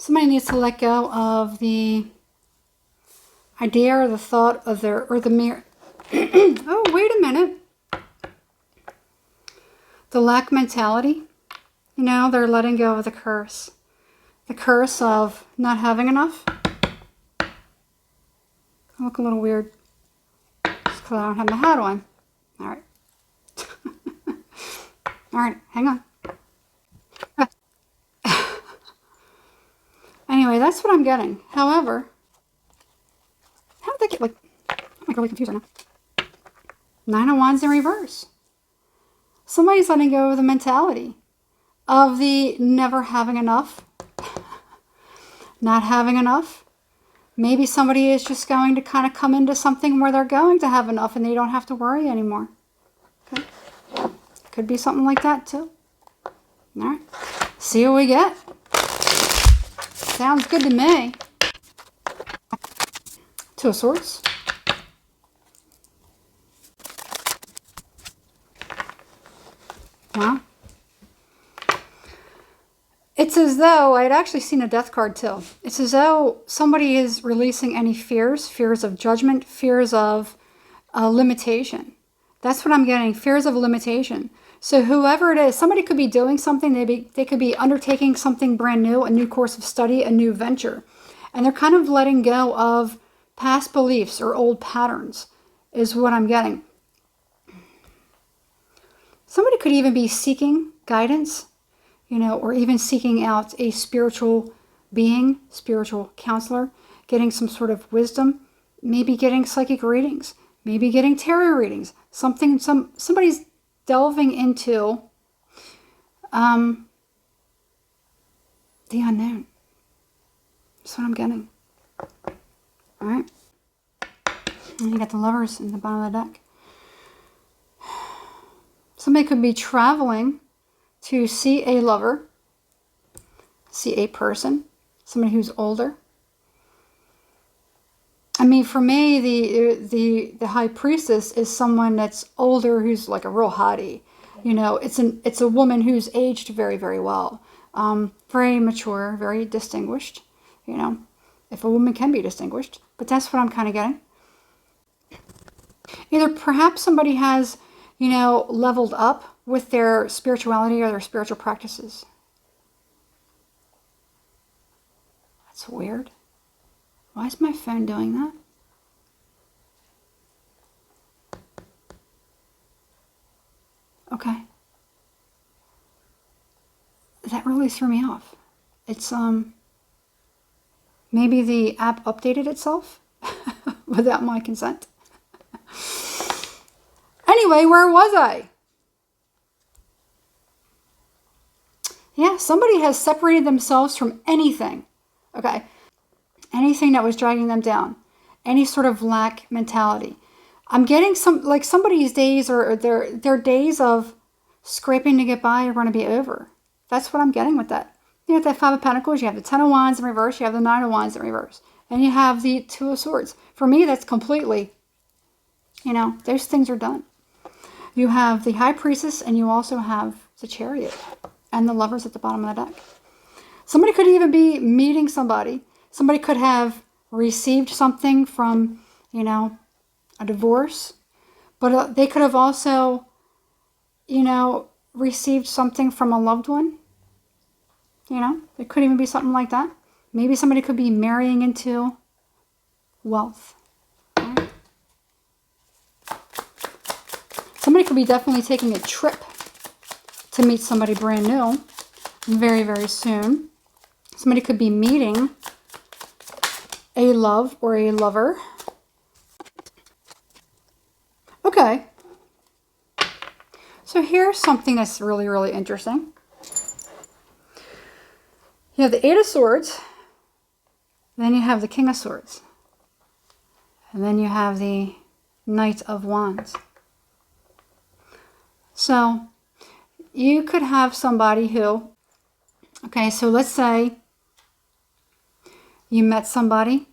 Somebody needs to let go of the idea or the thought of the mere, oh, wait a minute. The lack mentality. You know, they're letting go of the curse. The curse of not having enough. I look a little weird just because I don't have my hat on. All right. All right, hang on. Anyway, that's what I'm getting. However, how did they get, like, I'm really confused right now. 9 of Wands in reverse. Somebody's letting go of the mentality of the never having enough, not having enough. Maybe somebody is just going to kind of come into something where they're going to have enough and they don't have to worry anymore. Okay. Could be something like that too. All right. See what we get. Sounds good to me. 2 of Swords. Wow. It's as though, I'd actually seen a death card too. It's as though somebody is releasing any fears, fears of judgment, fears of limitation. That's what I'm getting, fears of limitation. So whoever it is, somebody could be doing something, they could be undertaking something brand new, a new course of study, a new venture. And they're kind of letting go of past beliefs or old patterns is what I'm getting. Somebody could even be seeking guidance, you know, or even seeking out a spiritual being, spiritual counselor, getting some sort of wisdom, maybe getting psychic readings, maybe getting tarot readings, somebody's delving into the unknown. That's what I'm getting. All right. And you got the Lovers in the bottom of the deck. Somebody could be traveling to see a lover, see a person, somebody who's older. I mean, for me, the High Priestess is someone that's older, who's like a real hottie. You know, it's a woman who's aged very, very well, very mature, very distinguished. You know, if a woman can be distinguished, but that's what I'm kind of getting. Either perhaps somebody has, you know, leveled up with their spirituality or their spiritual practices. That's weird. Why is my phone doing that? Okay. That really threw me off. It's, maybe the app updated itself without my consent. Anyway, where was I? Yeah, somebody has separated themselves from anything. Okay. Anything that was dragging them down. Any sort of lack mentality. I'm getting somebody's days or their days of scraping to get by are going to be over. That's what I'm getting with that. You have that 5 of Pentacles, you have the 10 of Wands in reverse, you have the 9 of Wands in reverse. And you have the 2 of Swords. For me, that's completely, you know, those things are done. You have the High Priestess and you also have the Chariot and the Lovers at the bottom of the deck. Somebody could even be meeting somebody. Somebody could have received something from, you know, a divorce. But they could have also, you know, received something from a loved one. You know, it could even be something like that. Maybe somebody could be marrying into wealth. Right? Somebody could be definitely taking a trip to meet somebody brand new very, very soon. Somebody could be meeting a love or a lover. Okay. So here's something that's really, really interesting. You have the 8 of Swords, then you have the King of Swords, and then you have the Knight of Wands. So you could have somebody who, okay, so let's say you met somebody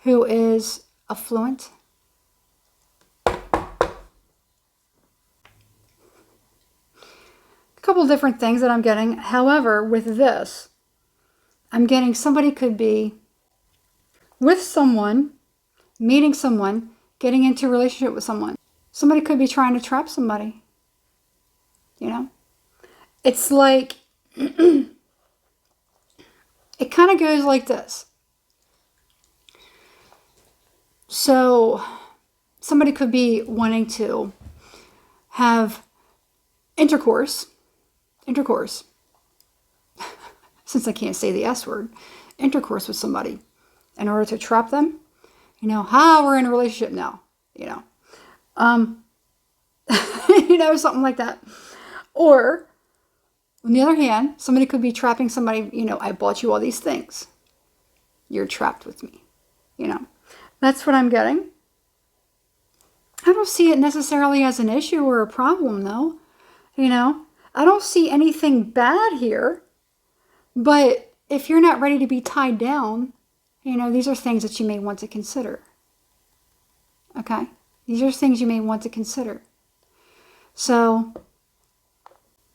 who is affluent. A couple different things that I'm getting. However, with this, I'm getting somebody could be with someone, meeting someone, getting into a relationship with someone. Somebody could be trying to trap somebody. You know? It's like, it kind of goes like this. So, somebody could be wanting to have intercourse, since I can't say the S word, intercourse with somebody in order to trap them. You know, we're in a relationship now, you know. You know, something like that. Or, on the other hand, somebody could be trapping somebody, you know, I bought you all these things. You're trapped with me, you know. That's what I'm getting. I don't see it necessarily as an issue or a problem, though. You know, I don't see anything bad here. But if you're not ready to be tied down, you know, these are things that you may want to consider. Okay? These are things you may want to consider. So,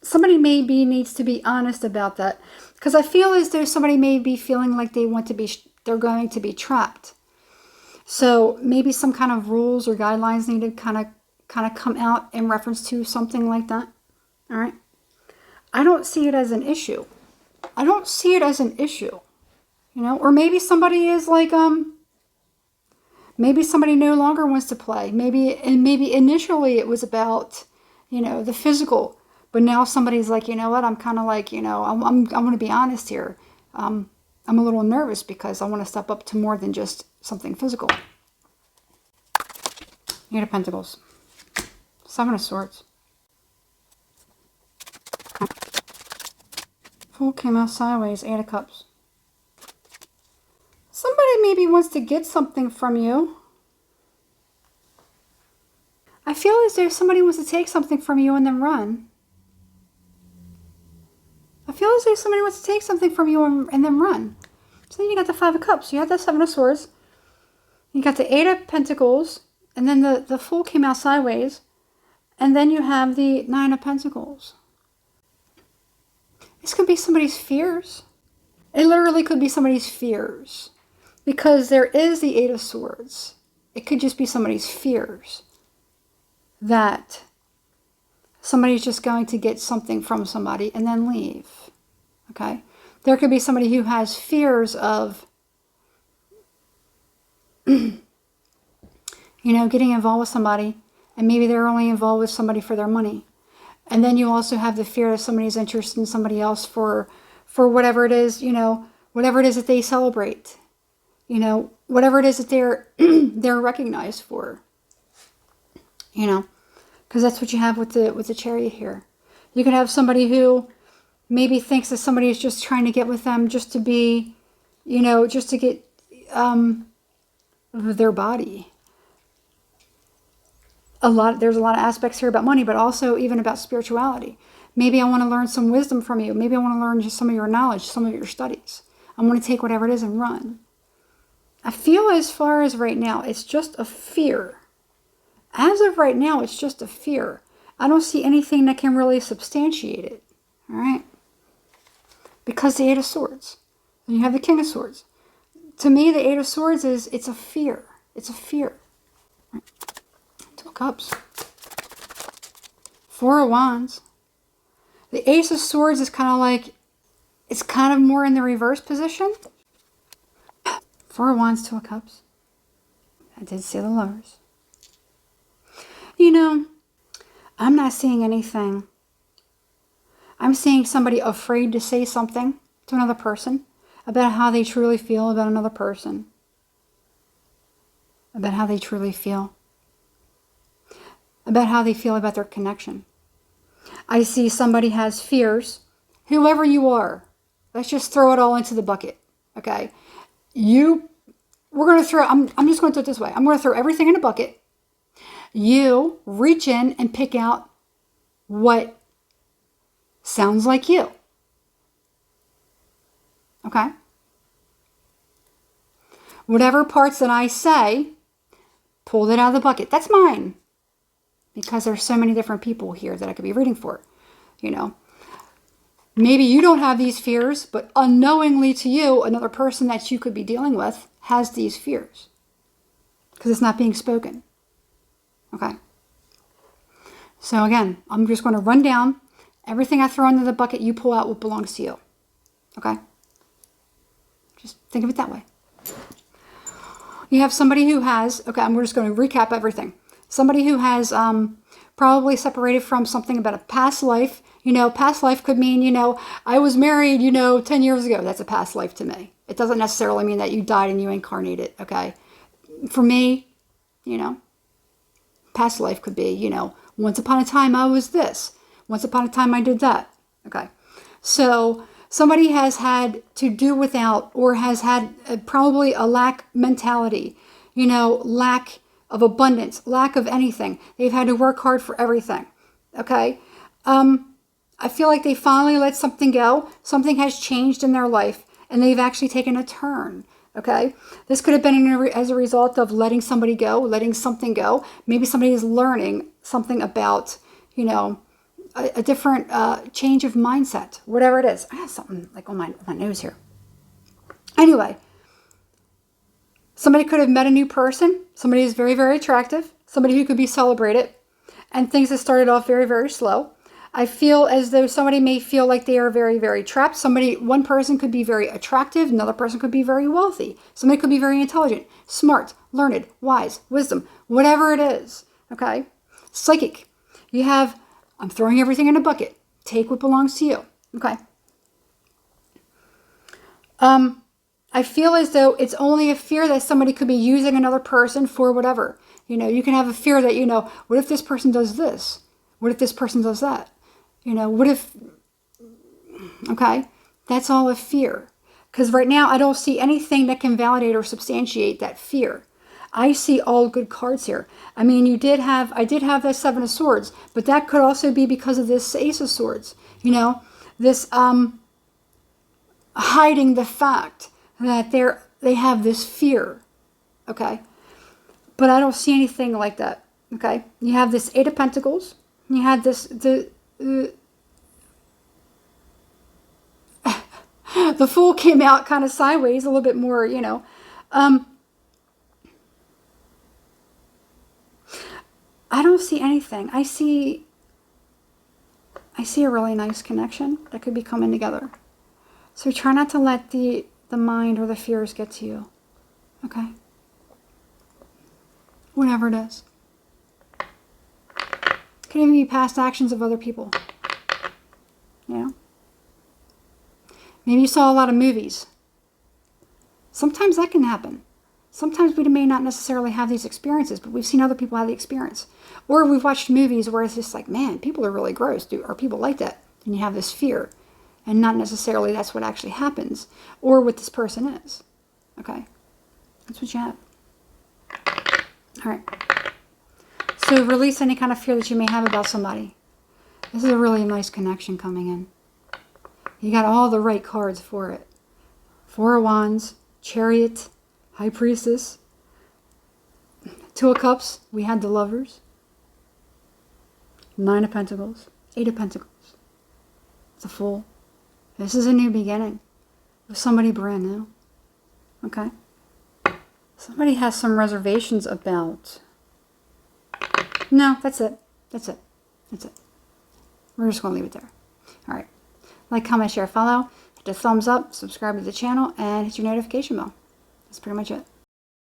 somebody maybe needs to be honest about that. Because I feel as though somebody may be feeling like they're going to be trapped. So, maybe some kind of rules or guidelines need to kind of come out in reference to something like that. All right? I don't see it as an issue. I don't see it as an issue, you know, or maybe somebody is like, maybe somebody no longer wants to play. Maybe initially it was about, you know, the physical, but now somebody's like, you know what, I'm kind of like, you know, I'm going to be honest here. I'm a little nervous because I want to step up to more than just something physical. Eight of Pentacles. Seven of Swords. Fool came out sideways. Eight of Cups. Somebody maybe wants to get something from you. I feel as though somebody wants to take something from you and then run. I feel as though somebody wants to take something from you and then run. So then you got the Five of Cups. You had the Seven of Swords. You got the Eight of Pentacles. And then the Fool came out sideways. And then you have the Nine of Pentacles. This could be somebody's fears. It literally could be somebody's fears. Because there is the Eight of Swords. It could just be somebody's fears. That somebody's just going to get something from somebody and then leave. Okay? There could be somebody who has fears of, you know, getting involved with somebody. And maybe they're only involved with somebody for their money. And then you also have the fear that somebody's interested in somebody else for whatever it is, you know, whatever it is that they celebrate. You know, whatever it is that they're recognized for. You know, because that's what you have with the Chariot here. You could have somebody who maybe thinks that somebody is just trying to get with them just to be, you know, just to get their body. There's a lot of aspects here about money, but also even about spirituality. Maybe I want to learn some wisdom from you. Maybe I want to learn just some of your knowledge, some of your studies. I want to take whatever it is and run. I feel as far as right now, it's just a fear. As of right now, it's just a fear. I don't see anything that can really substantiate it. All right? Because the Eight of Swords. And you have the King of Swords. To me, the Eight of Swords it's a fear. It's a fear. Right? Two of Cups. Four of Wands. The Ace of Swords is kind of like, it's kind of more in the reverse position. Four of Wands, Two of Cups. I did see the Lovers. You know, I'm not seeing anything. I'm seeing somebody afraid to say something to another person about how they truly feel about another person. About how they truly feel. About how they feel about their connection. I see somebody has fears. Whoever you are, let's just throw it all into the bucket. Okay? I'm just going to do it this way. I'm going to throw everything in a bucket. You reach in and pick out what sounds like you. Okay? Whatever parts that I say, pull it out of the bucket. That's mine. Because there's so many different people here that I could be reading for. You know? Maybe you don't have these fears, but unknowingly to you, another person that you could be dealing with has these fears because it's not being spoken. Okay. So again, I'm just going to run down everything I throw into the bucket. You pull out what belongs to you. Okay. Just think of it that way. You have somebody who has, okay, I'm just going to recap everything. Somebody who has probably separated from something about a past life. Past life could mean, I was married, 10 years ago. That's a past life to me. It doesn't necessarily mean that you died and you incarnated, okay? For me, past life could be, once upon a time I was this. Once upon a time I did that. Okay. So somebody has had to do without or has had probably a lack mentality, lack of abundance, lack of anything. They've had to work hard for everything. Okay. I feel like they finally let something go. Something has changed in their life and they've actually taken a turn. Okay. This could have been as a result of letting somebody go, letting something go. Maybe somebody is learning something about, a different change of mindset, whatever it is. I have something like on my nose here. Anyway, somebody could have met a new person. Somebody is very, very attractive. Somebody who could be celebrated. And things have started off very, very slow. I feel as though somebody may feel like they are very, very trapped. One person could be very attractive. Another person could be very wealthy. Somebody could be very intelligent, smart, learned, wise, wisdom, whatever it is. Okay. Psychic. You have, I'm throwing everything in a bucket. Take what belongs to you. Okay. I feel as though it's only a fear that somebody could be using another person for whatever. You can have a fear that, what if this person does this? What if this person does that? What if, okay, that's all a fear. Because right now I don't see anything that can validate or substantiate that fear. I see all good cards here. I mean, I did have that Seven of Swords, but that could also be because of this Ace of Swords. This hiding the fact that they have this fear. Okay. But I don't see anything like that. Okay. You have this Eight of Pentacles. You had the Fool came out kind of sideways, a little bit more, I don't see anything. I see a really nice connection that could be coming together. So try not to let the mind or the fears get to you. Okay? Whatever it is. It could even be past actions of other people. Maybe you saw a lot of movies. Sometimes that can happen. Sometimes we may not necessarily have these experiences, but we've seen other people have the experience. Or we've watched movies where it's just like, man, people are really gross. Are people like that? And you have this fear. And not necessarily that's what actually happens. Or what this person is. Okay? That's what you have. All right. So release any kind of fear that you may have about somebody. This is a really nice connection coming in. You got all the right cards for it. Four of Wands, Chariot, High Priestess, Two of Cups, we had the Lovers, Nine of Pentacles, Eight of Pentacles, the Fool. This is a new beginning with somebody brand new. Okay? Somebody has some reservations about... No, that's it. That's it. That's it. We're just going to leave it there. All right. Like, comment, share, follow. Hit the thumbs up, subscribe to the channel, and hit your notification bell. That's pretty much it.